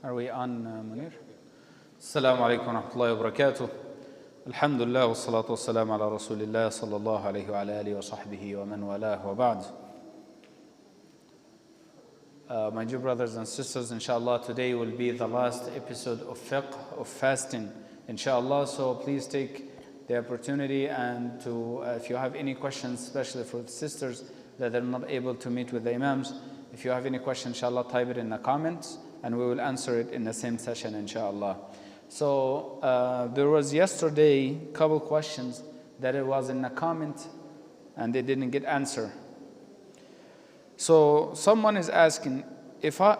Are we on, Munir? Assalamu alaikum wa rahmatullahi wa barakatuh. Alhamdulillah wa salatu wa salam ala rasulillah sallallahu alayhi wa alihi wa sahbihi wa man walah wa ba'd. My dear brothers and sisters, inshallah, today will be the last episode of fiqh, of fasting, inshallah. So please take the opportunity and if you have any questions, especially for the sisters that are not able to meet with the imams, if you have any questions, inshallah, type it in the comments and we will answer it in the same session, inshallah. So there was yesterday a couple questions that it was in the comment and they didn't get answer. So someone is asking, if I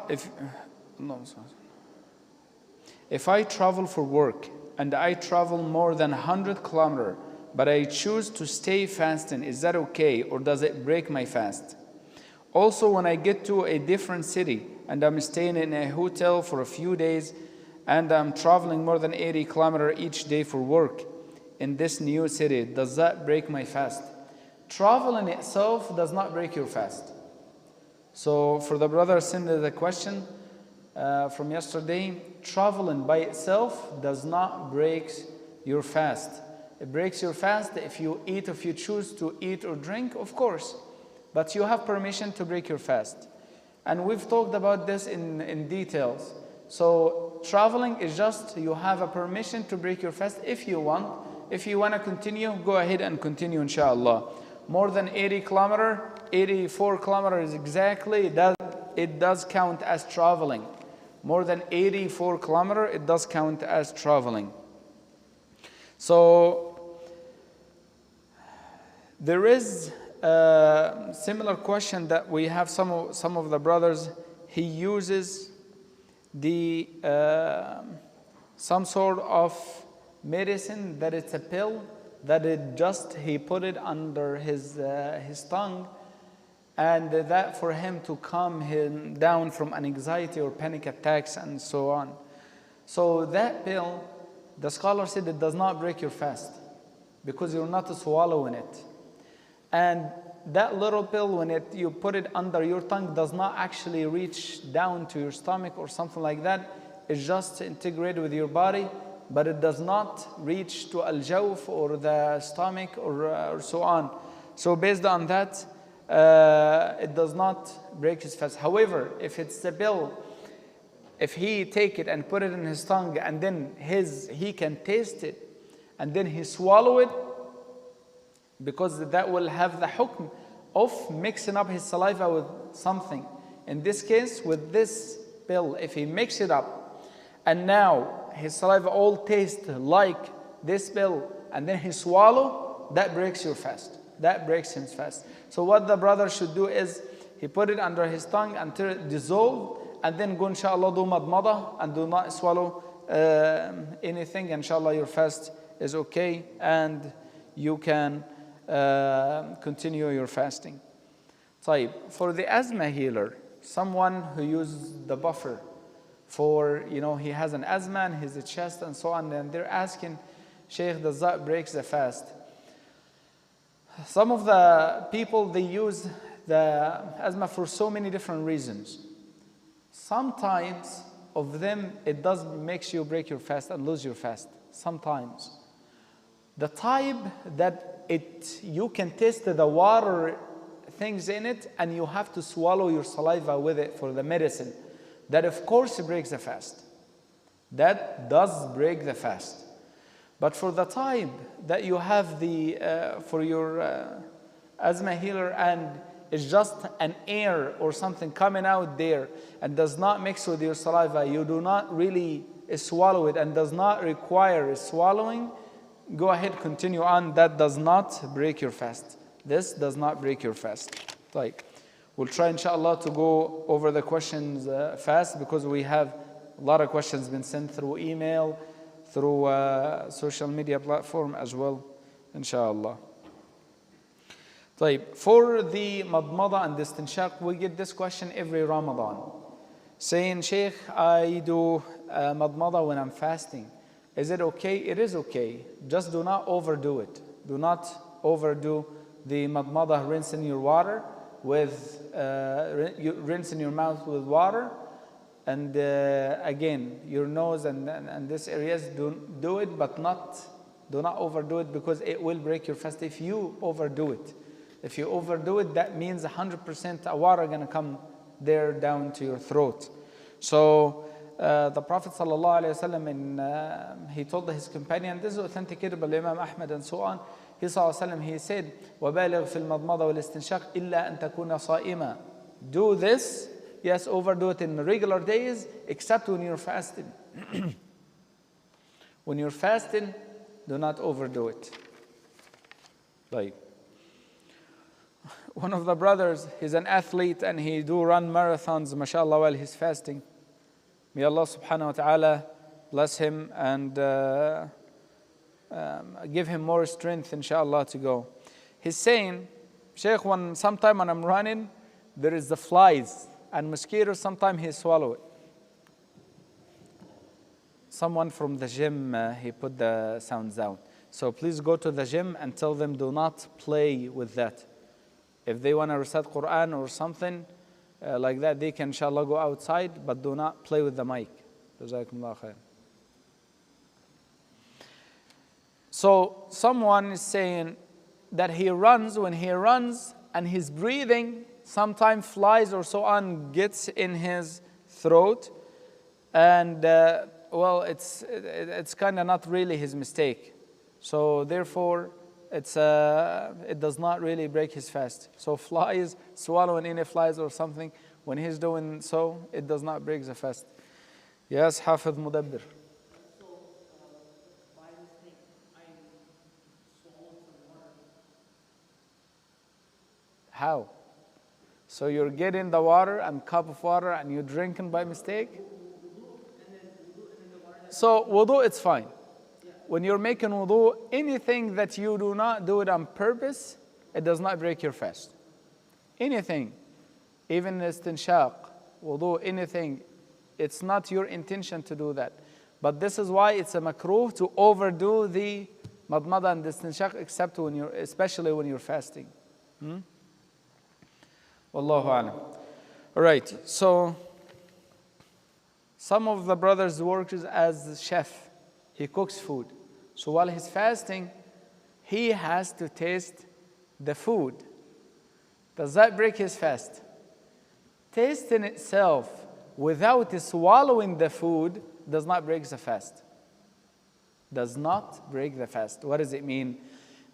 travel for work and I travel more than 100 kilometers, but I choose to stay fasting, is that okay, or does it break my fast? Also, when I get to a different city and I'm staying in a hotel for a few days and I'm traveling more than 80 kilometers each day for work in this new city, does that break my fast? Travel in itself does not break your fast. So for the brother sent the question from yesterday, traveling by itself does not break your fast. It breaks your fast if you eat, if you choose to eat or drink, of course. But you have permission to break your fast. And we've talked about this in details. So traveling is just, you have a permission to break your fast if you want. If you want to continue, go ahead and continue, inshallah. More than 80 kilometers, 84 kilometers exactly, it does count as traveling. More than 84 kilometers, it does count as traveling. So there is a similar question that we have some of the brothers. He uses the some sort of medicine that it's a pill that he put it under his tongue, and that for him to calm him down from anxiety or panic attacks and so on. So that pill, the scholar said, it does not break your fast because you're not swallowing it. And that little pill, when you put it under your tongue, does not actually reach down to your stomach or something like that. It's just integrated with your body, but it does not reach to al-jawf or the stomach or so on. So based on that, it does not break his fast. However, if it's a pill, if he take it and put it in his tongue and then he can taste it and then he swallow it, because that will have the hukm of mixing up his saliva with something. In this case, with this pill, if he mix it up and now his saliva all tastes like this pill and then he swallow, that breaks your fast. That breaks his fast. So what the brother should do is he put it under his tongue until it dissolves, and then go inshallah do madmada and do not swallow anything. Inshallah your fast is okay and you can continue your fasting. For the asthma healer, someone who uses the buffer for, he has an asthma in his chest and so on, and they're asking, Sheikh, does that break the fast? Some of the people, they use the asthma for so many different reasons. Sometimes of them, it does make you break your fast and lose your fast. Sometimes. The type that you can taste the water things in it and you have to swallow your saliva with it for the medicine, that of course breaks the fast. That does break the fast. But for the type that you have for your asthma healer and it's just an air or something coming out there and does not mix with your saliva, you do not really swallow it and does not require swallowing, go ahead, continue on. That does not break your fast. This does not break your fast. We'll try inshallah to go over the questions fast because we have a lot of questions been sent through email, through social media platform as well, inshallah. For the madmada and istinshaq, we get this question every Ramadan, saying, Sheikh, I do madmada when I'm fasting. Is it okay? It is okay. Just do not overdo it. Do not overdo the madmada, rinsing your water with rinsing your mouth with water And again, your nose and this areas, do it, but do not overdo it, because it will break your fast if you overdo it. If you overdo it, that means 100% water going to come there down to your throat. So the Prophet ﷺ, he told his companion, this is authenticated by Imam Ahmad and so on. He said, وَبَالِغْ فِي الْمَضْمَضَةِ وَالْإِسْتِنْشَاقِ إِلَّا أَن تَكُونَ صَائِمًا. Do this, yes, overdo it in regular days, except when you're fasting. When you're fasting, do not overdo it. Like, one of the brothers, he's an athlete and he do run marathons, mashallah, while he's fasting. May Allah subhanahu wa ta'ala bless him and give him more strength, inshallah, to go. He's saying, Shaykh, sometime when I'm running, there is the flies and mosquitoes, sometimes he swallow it. Someone from the gym, he put the sounds down. So please go to the gym and tell them do not play with that. If they want to recite Quran or something like that, they can inshallah go outside, but do not play with the mic. Jazakumullah khair. So someone is saying that he runs, when he runs and his breathing, sometimes flies or so on gets in his throat, and well, it's kind of not really his mistake. So therefore, it does not really break his fast. So flies, swallowing any flies or something, when he's doing so, it does not break the fast. Yes, Hafidh Mudabbir. So, by mistake, I swallowed some water. How? So you're getting the water and cup of water and you're drinking by mistake? So wudu, it's fine. When you're making wudu, anything that you do not do it on purpose, it does not break your fast. Anything, even istinshaq, wudu, anything, it's not your intention to do that. But this is why it's a makruh to overdo the madmada and istinshaq, except especially when you're fasting. Wallahu alam. All right, so some of the brothers work as a chef. He cooks food. So while he's fasting, he has to taste the food. Does that break his fast? Tasting itself without swallowing the food does not break the fast. Does not break the fast. What does it mean?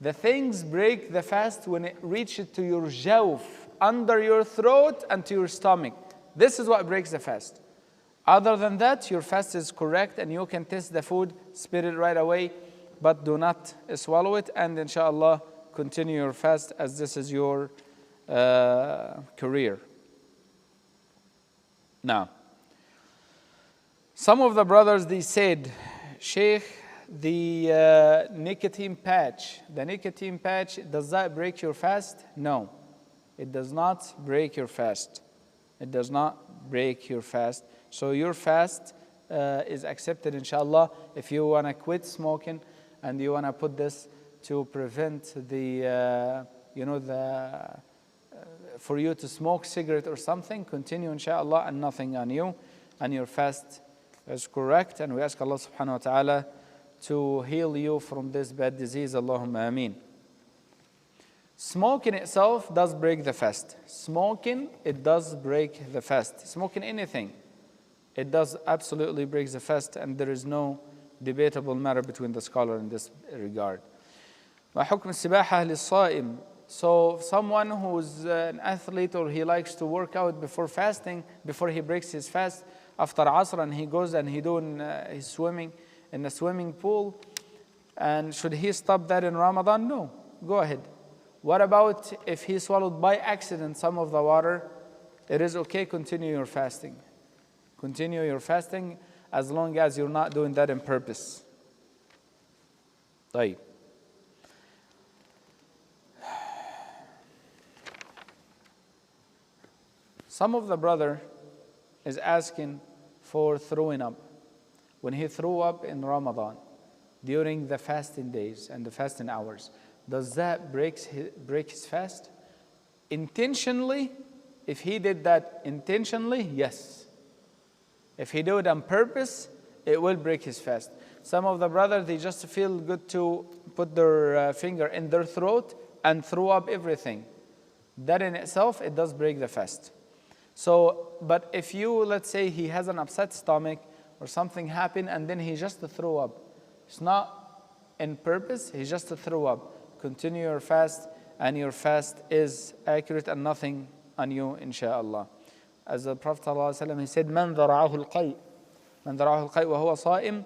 The things break the fast when it reaches to your jawf, under your throat and to your stomach. This is what breaks the fast. Other than that, your fast is correct and you can taste the food, spit it right away, but do not swallow it, and inshallah continue your fast as this is your career. Now, some of the brothers, they said, Sheikh, the nicotine patch, does that break your fast? No, it does not break your fast. It does not break your fast. So your fast is accepted, inshallah, if you want to quit smoking and you want to put this to prevent the, for you to smoke cigarette or something, continue, inshallah, and nothing on you, and your fast is correct. And we ask Allah subhanahu wa ta'ala to heal you from this bad disease. Allahumma ameen. Smoking itself does break the fast. Smoking, it does break the fast. Smoking anything, it does absolutely break the fast, and there is no debatable matter between the scholar in this regard. ما حكم السباحة للصائم? So someone who's an athlete or he likes to work out before fasting, before he breaks his fast, after Asr, and he goes and he doing his swimming in the swimming pool, and should he stop that in Ramadan? No, go ahead. What about if he swallowed by accident some of the water? It is okay, continue your fasting. Continue your fasting as long as you're not doing that on purpose. طيب. Some of the brother is asking for throwing up. When he threw up in Ramadan, during the fasting days and the fasting hours, does that break his fast? Intentionally, if he did that intentionally, yes. If he do it on purpose, it will break his fast. Some of the brothers, they just feel good to put their finger in their throat and throw up everything. That in itself, it does break the fast. So, but if you, let's say he has an upset stomach or something happened and then he just throw up. It's not in purpose, he just throw up. Continue your fast and your fast is accurate and nothing on you, inshallah. As the Prophet ﷺ, he said, من ذرعه القيء من ذرعه القيء وهو صائم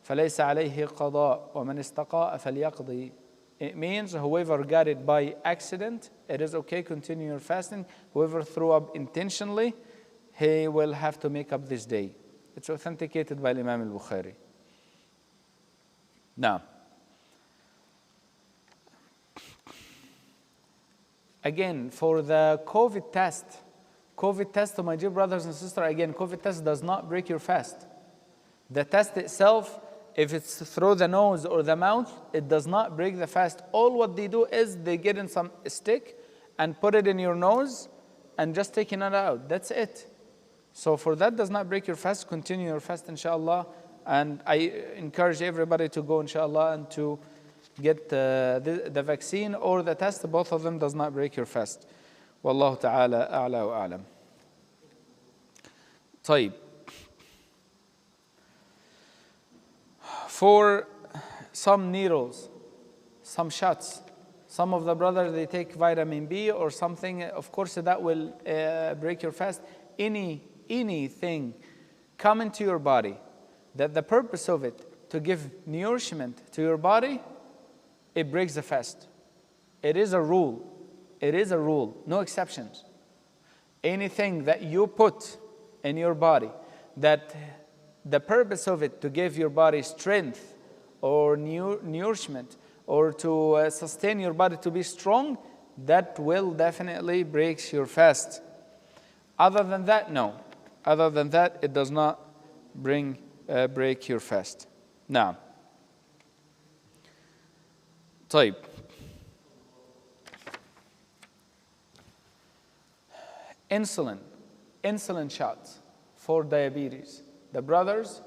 فليس عليه قضاء ومن استقاء فليقضي. It means whoever got it by accident, it is okay, continue your fasting. Whoever threw up intentionally, he will have to make up this day. It's authenticated by Imam al-Bukhari. Now, again, for the COVID test, my dear brothers and sisters, again, COVID test does not break your fast. The test itself, if it's through the nose or the mouth, it does not break the fast. All what they do is they get in some stick and put it in your nose and just taking it out. That's it. So for that does not break your fast. Continue your fast, inshallah. And I encourage everybody to go, inshallah, and to get the vaccine or the test. Both of them does not break your fast. Wallahu ta'ala a'la wa a'lam. طيب. For some needles, some shots, some of the brothers, they take vitamin B or something. Of course, that will break your fast. Anything come into your body that the purpose of it to give nourishment to your body, it breaks the fast. It is a rule. It is a rule. No exceptions. Anything that you put in your body that the purpose of it to give your body strength or nourishment or to sustain your body to be strong, that will definitely break your fast. Other than that, no. Other than that, it does not break your fast. Now, طيب. Insulin shots for diabetes. The brothers,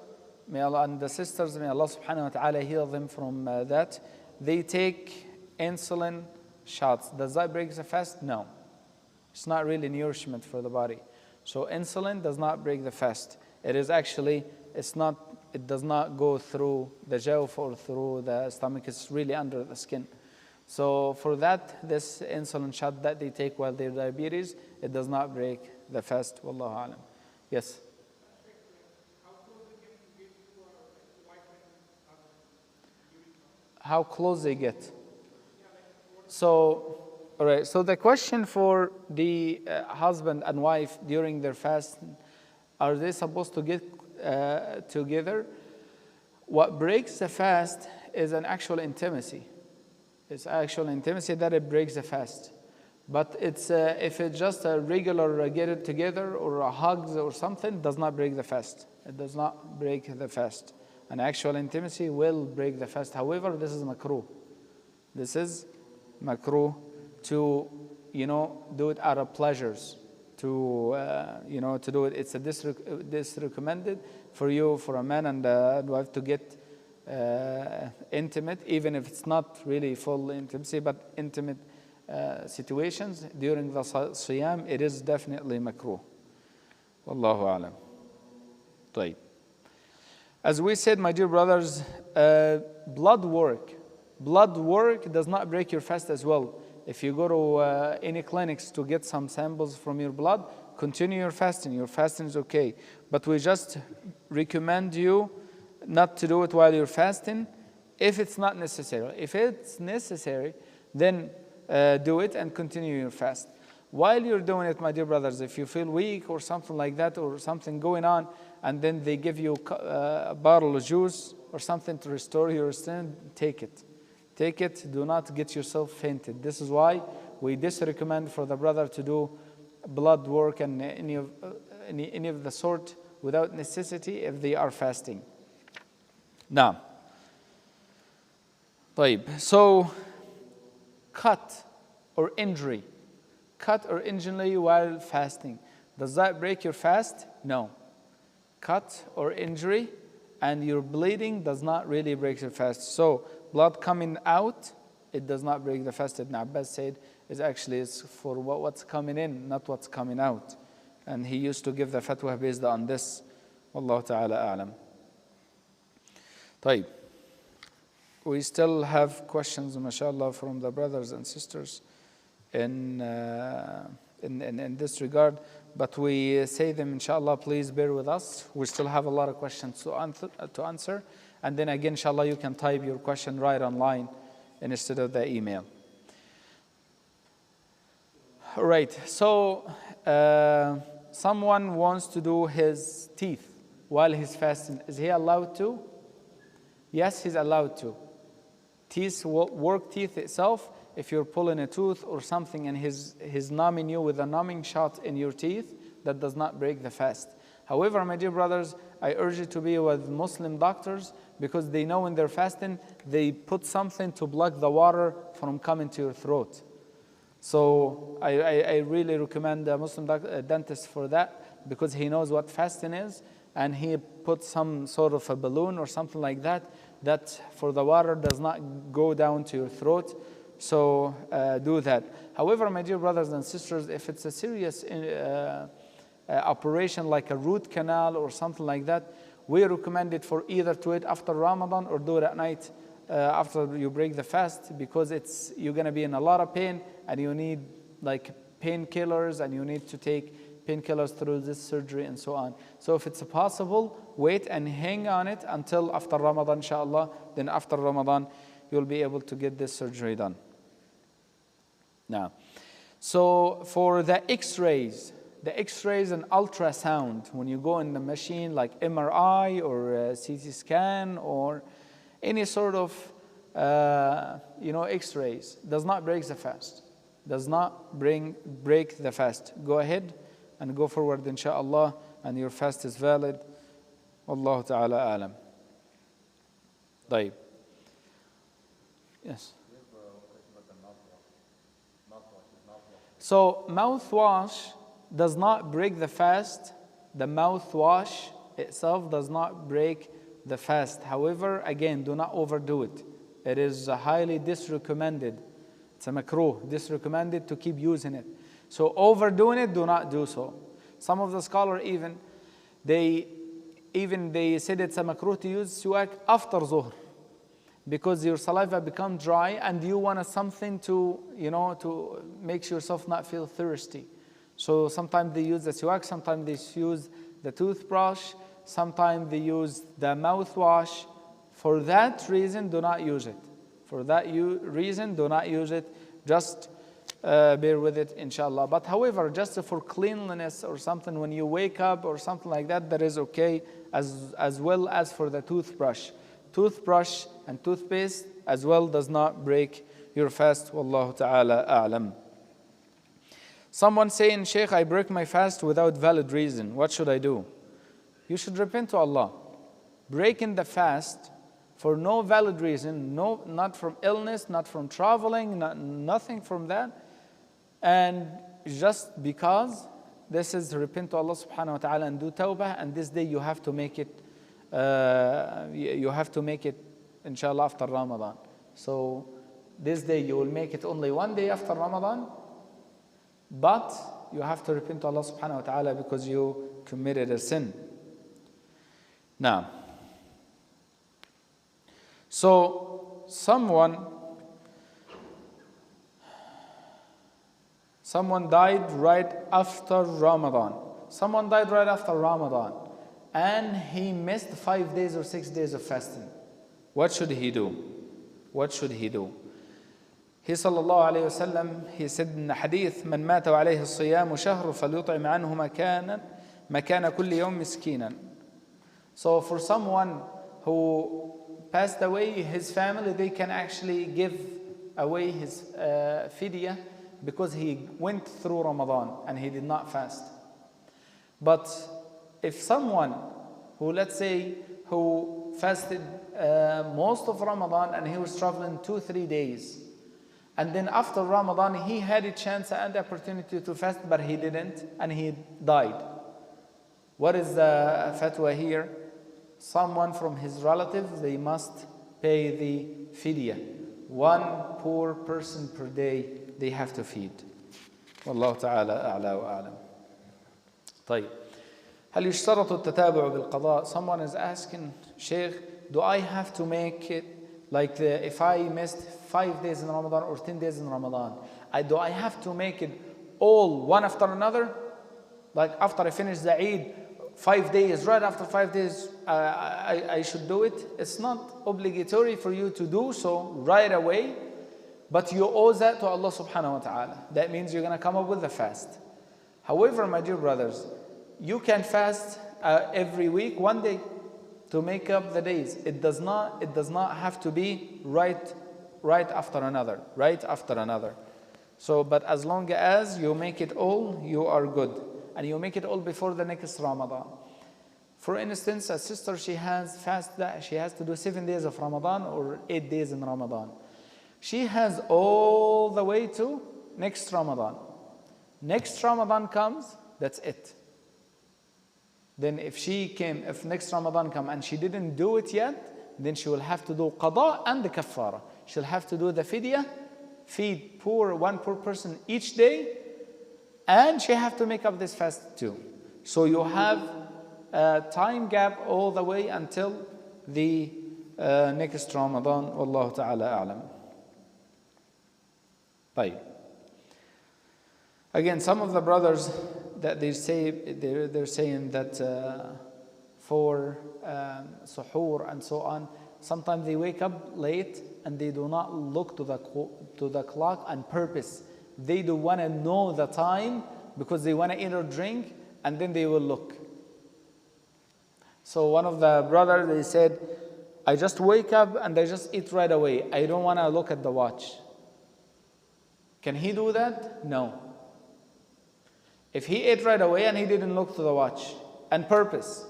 may Allah, and the sisters, may Allah subhanahu wa ta'ala heal them from that. They take insulin shots. Does that break the fast? No. It's not really nourishment for the body. So insulin does not break the fast. It is actually, it does not go through the jawf or through the stomach. It's really under the skin. So for that, this insulin shot that they take while they're diabetes, it does not break the fast. Wallahu alam. Yes? How close they get. So, all right. So the question for the husband and wife during their fast, are they supposed to get together? What breaks the fast is an actual intimacy. It's actual intimacy that it breaks the fast. But it's if it's just a regular get it together or a hugs or something, it does not break the fast. It does not break the fast. An actual intimacy will break the fast. However, this is makruh. This is makruh to, do it out of pleasures. To do it. It's this recommended for you, for a man and a wife to get intimate, even if it's not really full intimacy, but intimate situations during the siyam. It is definitely makruh. Wallahu alam. طيب. As we said, my dear brothers, blood work does not break your fast as well. If you go to any clinics to get some samples from your blood, continue your fasting. Your fasting is okay. But we just recommend you not to do it while you're fasting if it's not necessary. If it's necessary, then do it and continue your fast. While you're doing it, my dear brothers, if you feel weak or something like that or something going on, and then they give you a bottle of juice or something to restore your strength, take it. Take it. Do not get yourself fainted. This is why we disrecommend for the brother to do blood work and any of the sort without necessity if they are fasting. Now, طيب. So, cut or injury while fasting. Does that break your fast? No. cut or injury and you're bleeding does not really break your fast. So blood coming out, it does not break the fast. Ibn Abbas said it's for what's coming in, not what's coming out. And he used to give the fatwa based on this. Wallahu ta'ala a'lam. طيب. We still have questions, mashallah, from the brothers and sisters in this regard. But we say them, inshallah, please bear with us. We still have a lot of questions to answer. And then again, inshallah, you can type your question right online instead of the email. All right, so someone wants to do his teeth while he's fasting. Is he allowed to? Yes, he's allowed to. Teeth, work teeth itself, if you're pulling a tooth or something and he's numbing you with a numbing shot in your teeth, that does not break the fast. However, my dear brothers, I urge you to be with Muslim doctors because they know when they're fasting, they put something to block the water from coming to your throat. So I really recommend a Muslim dentist for that because he knows what fasting is and he puts some sort of a balloon or something like that for the water does not go down to your throat. So do that. However, my dear brothers and sisters, if it's a serious operation like a root canal or something like that, we recommend it for either to it after Ramadan or do it at night after you break the fast because you're going to be in a lot of pain and you need like painkillers and you need to take painkillers through this surgery and so on. So if it's possible, wait and hang on it until after Ramadan, inshallah. Then after Ramadan, you'll be able to get this surgery done. Now, so for the X-rays and ultrasound, when you go in the machine like MRI or CT scan or any sort of X-rays, does not break the fast. Does not break the fast. Go ahead and go forward, inshallah, and your fast is valid. Wallahu ta'ala alam. طيب. Yes. So mouthwash does not break the fast. The mouthwash itself does not break the fast. However, again, do not overdo it. It is highly disrecommended. It's a makruh, disrecommended to keep using it. So overdoing it, do not do so. Some of the scholars they said it's a makruh to use siwak after zuhr because your saliva becomes dry and you want something to make yourself not feel thirsty. So sometimes they use the siwak, sometimes they use the toothbrush, sometimes they use the mouthwash. For that reason, do not use it. For that reason, do not use it. Just bear with it, inshallah. But however, just for cleanliness or something, when you wake up or something like that, that is okay, as well as for the toothbrush. Toothbrush and toothpaste as well does not break your fast. Wallahu ta'ala a'lam. Someone saying, Sheikh, I break my fast without valid reason. What should I do? You should repent to Allah. Breaking the fast for no valid reason, not from illness, not from traveling, nothing from that. And just because this is repent to Allah subhanahu wa ta'ala and do tawbah, and this day you have to make it, inshallah, after Ramadan. So this day you will make it only one day after Ramadan, but you have to repent to Allah subhanahu wa ta'ala because you committed a sin. Now, so someone died right after Ramadan. Someone died right after Ramadan and he missed 5 days or 6 days of fasting. What should he do? What should he do? He sallallahu alayhi wasallam, he said in the hadith, من مات وعليه الصيام شهر فليطعم عنه مكان كل يوم مسكينا. So for someone who passed away, his family, they can actually give away his fidyah because he went through Ramadan and he did not fast. But if someone who, let's say, who fasted most of Ramadan and he was traveling 2-3 days, and then after Ramadan he had a chance and the opportunity to fast, but he didn't, and he died. What is the fatwa here? Someone from his relatives, they must pay the fidya. One poor person per day they have to feed. والله تعالى أعلى وأعلم. طيب. هل يشترط التتابع بالقضاء? Someone is asking, Sheikh, do I have to make it like if I missed 5 days in Ramadan or 10 days in Ramadan, do I have to make it all one after another? Like after I finish the Eid, 5 days, right after 5 days, I should do it? It's not obligatory for you to do so right away, but you owe that to Allah subhanahu wa ta'ala. That means you're going to come up with a fast. However, my dear brothers, you can fast every week 1 day to make up the days. It does not have to be right after another, right after another. So, but as long as you make it all, you are good. And you make it all before the next Ramadan. For instance, a sister, she has to do 7 days of Ramadan or 8 days in Ramadan. She has all the way to next Ramadan. Next Ramadan comes, that's it. Then if next Ramadan comes and she didn't do it yet, then she will have to do qada and the kaffara. She'll have to do the fidya, feed one poor person each day, and she have to make up this fast too. So you have a time gap all the way until the next Ramadan. Wallahu ta'ala a'lam. طيب. Again, some of the brothers that they're saying that for suhoor and so on, sometimes they wake up late and they do not look to the clock on purpose. They do want to know the time because they want to eat or drink, and then they will look. So one of the brothers, they said, I just wake up and I just eat right away. I don't want to look at the watch. Can he do that? No. If he ate right away and he didn't look to the watch on purpose,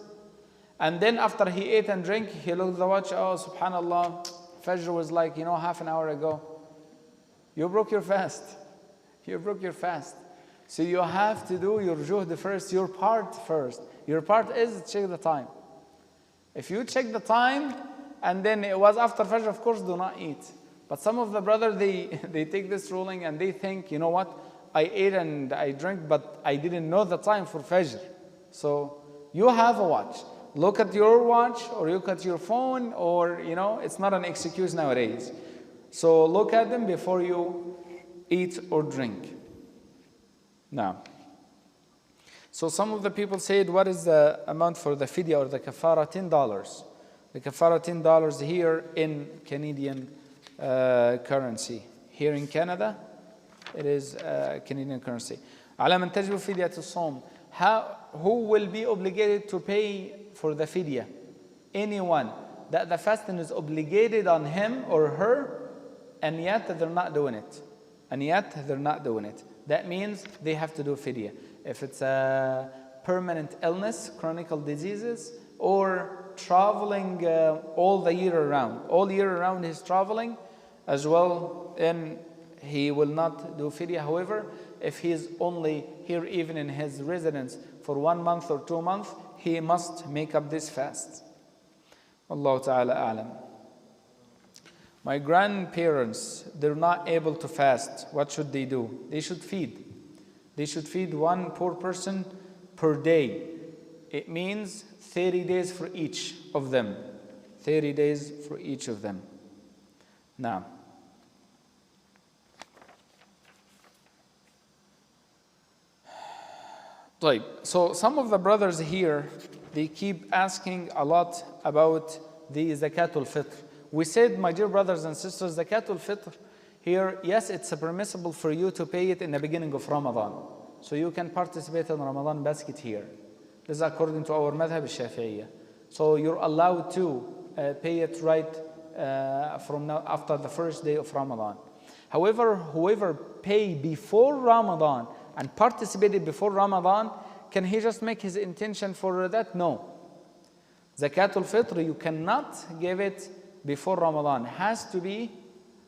and then after he ate and drank, he looked at the watch, oh, subhanallah, Fajr was like, half an hour ago. You broke your fast. You broke your fast. So you have to do your juhd first, your part first. Your part is check the time. If you check the time and then it was after Fajr, of course, do not eat. But some of the brothers, they take this ruling and they think, you know what, I ate and I drank, but I didn't know the time for Fajr. So you have a watch. Look at your watch or look at your phone, or, it's not an excuse nowadays. So look at them before you eat or drink. Now, so some of the people said, what is the amount for the fidya or the kafara? $10. The kafara $10 here in Canadian currency. Here in Canada, it is Canadian currency. على من تجب فدية الصوم. Who will be obligated to pay for the fidya? Anyone that the fasting is obligated on him or her, and yet they're not doing it. That means they have to do fidya. If it's a permanent illness, chronic diseases, or traveling all year around he's traveling as well, and he will not do fidya. However, if he is only here even in his residence for 1 month or 2 months, he must make up this fast. Allah ta'ala a'lam. My grandparents, they're not able to fast. What should they do? They should feed. They should feed one poor person per day. It means 30 days for each of them. 30 days for each of them. Now, so some of the brothers here, they keep asking a lot about the zakatul fitr. We said, my dear brothers and sisters, zakatul fitr here, yes, it's permissible for you to pay it in the beginning of Ramadan. So you can participate in Ramadan basket here. This is according to our madhab al-Shafi'iyya. So you're allowed to pay it right from now after the first day of Ramadan. However, whoever pay before Ramadan and participated before Ramadan, can he just make his intention for that? No. Zakatul Fitr, you cannot give it before Ramadan. It has to be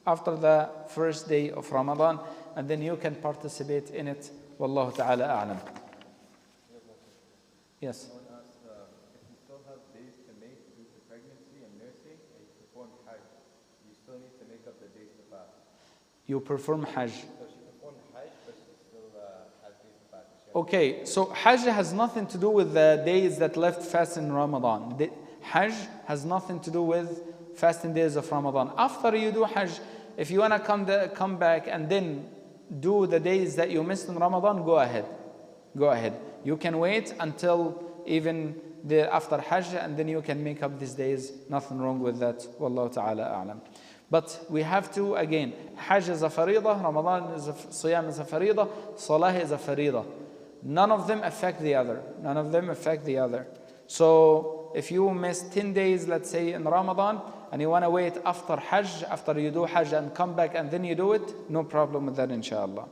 after the first day of Ramadan, and then you can participate in it. Wallahu ta'ala a'lam. Yes. Someone You perform Hajj. So she performed Hajj, but she still has days of fasting. Okay, so Hajj has nothing to do with the days that left fast in Ramadan. The Hajj has nothing to do with fasting days of Ramadan. After you do Hajj, if you want to come back and then do the days that you missed in Ramadan, go ahead. Go ahead. You can wait until even after Hajj, and then you can make up these days. Nothing wrong with that. Wallahu ta'ala a'lam. But we have to, again, Hajj is a faridah, Ramadan is a Siyam is a faridah, Salah is a faridah. None of them affect the other. None of them affect the other. So if you miss 10 days, let's say in Ramadan, and you want to wait after Hajj, after you do Hajj and come back and then you do it, no problem with that, inshallah.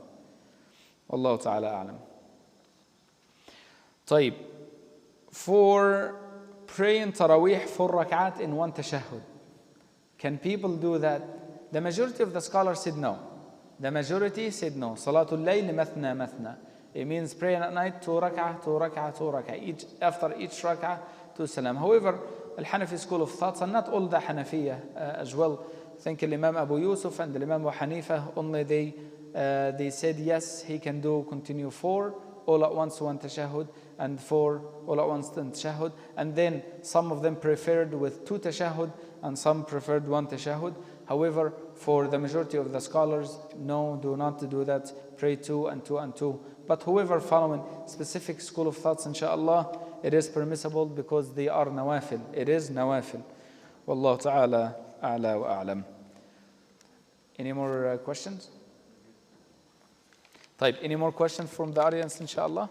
Wallahu ta'ala a'lam. طيب, for praying Taraweeh 4 rak'at in one tashahhud, can people do that? The majority of the scholars said no. The majority said no. Salatul layl mathna mathna. It means praying at night 2 rak'ah, 2 rak'ah, 2 rak'ah. After each rak'ah, 2 salam. However, Al-Hanafi school of thoughts, and not all the Hanafiya as well. I think Imam Abu Yusuf and Imam Abu Hanifa, only they said yes, he can continue 4 all at once, 1 tashahhud, and 4 all at once, 1 tashahhud. And then some of them preferred with 2 tashahhud, and some preferred 1 tashahhud. However, for the majority of the scholars, no, do not do that. Pray 2 and 2 and 2. But whoever following specific school of thoughts, inshallah, it is permissible because they are nawafil. It is nawafil. Wallahu ta'ala a'la wa a'lam. Any more questions? طيب, any more questions from the audience, inshallah?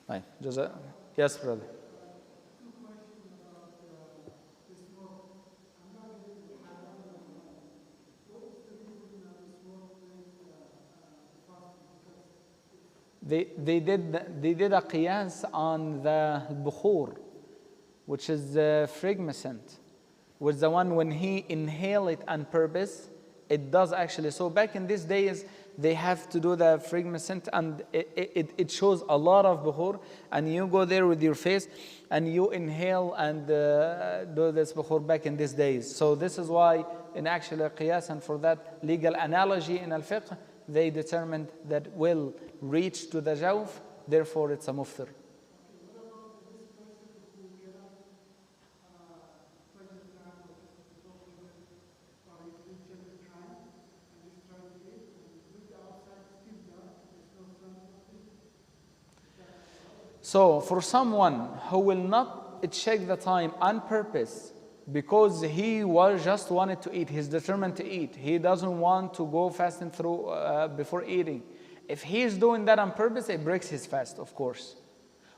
Right. Yes, brother. They did a qiyas on the bukhur, which is fragmacent, was the one when he inhale it on purpose, it does actually. So back in these days, they have to do the fragmacent, and it shows a lot of bukhur, and you go there with your face and you inhale and do this bukhur back in these days. So this is why in actually qiyas, and for that legal analogy in al-fiqh, they determined that will reach to the jawf, therefore it's a muftir. So for someone who will not check the time on purpose because he just wanted to eat, he's determined to eat, he doesn't want to go fasting through before eating. If he's doing that on purpose, it breaks his fast, of course.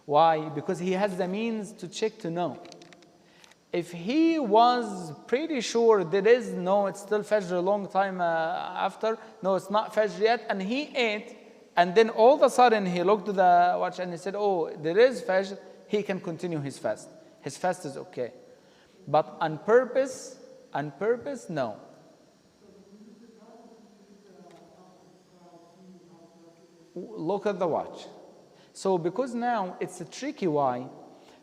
Why? Because he has the means to check to know. If he was pretty sure it's still Fajr a long time after, no, it's not Fajr yet, and he ate, and then all of a sudden he looked to the watch and he said, oh, there is Fajr, he can continue his fast. His fast is okay. But on purpose, no. Look at the watch. So because now it's a tricky why?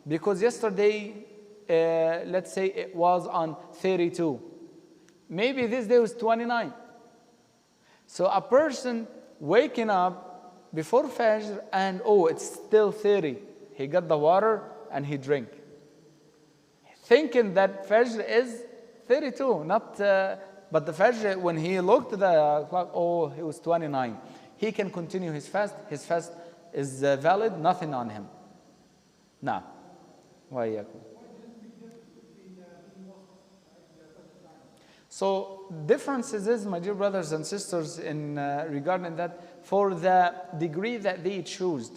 Because yesterday, let's say it was on 32. Maybe this day was 29. So a person waking up before Fajr and it's still 30. He got the water and he drank, thinking that Fajr is 32, but the Fajr, when he looked at the clock, it was 29. He can continue his fast. His fast is valid, nothing on him. Now, why? So differences is, my dear brothers and sisters, in regarding that, for the degree that they choose.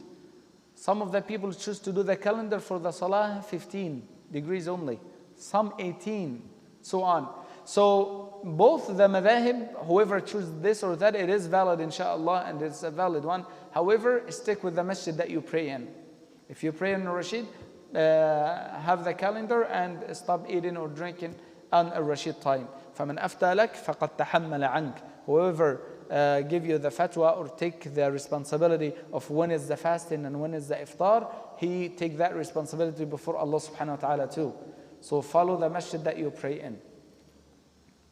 Some of the people choose to do the calendar for the Salah 15 degrees only, some 18, so on. So both the madhahib, whoever chooses this or that, it is valid inshallah, and it's a valid one. However, stick with the masjid that you pray in. If you pray in Rashid, have the calendar and stop eating or drinking on a Rashid time. فَمَنْ أَفْتَى لَكْ فَقَدْ تَحَمَّلَ عَنْكَ. Whoever give you the fatwa or take the responsibility of when is the fasting and when is the iftar, he take that responsibility before Allah subhanahu wa ta'ala too. So follow the masjid that you pray in.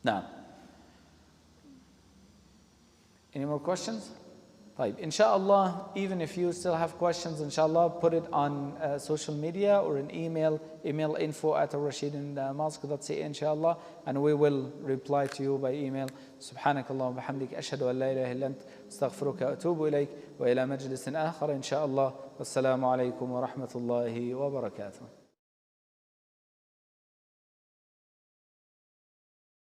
Now, Any more questions? طيب, inshallah, even if you still have questions, inshallah, put it on social media or an email info@alrashidinmosque.ca, inshallah, and we will reply to you by email. سبحانك اللهم وبحمدك أشهد أن لا إله إلا أنت أستغفرك وأتوب إليك وإلى مجلس آخر إن شاء الله. والسلام عليكم ورحمة الله وبركاته.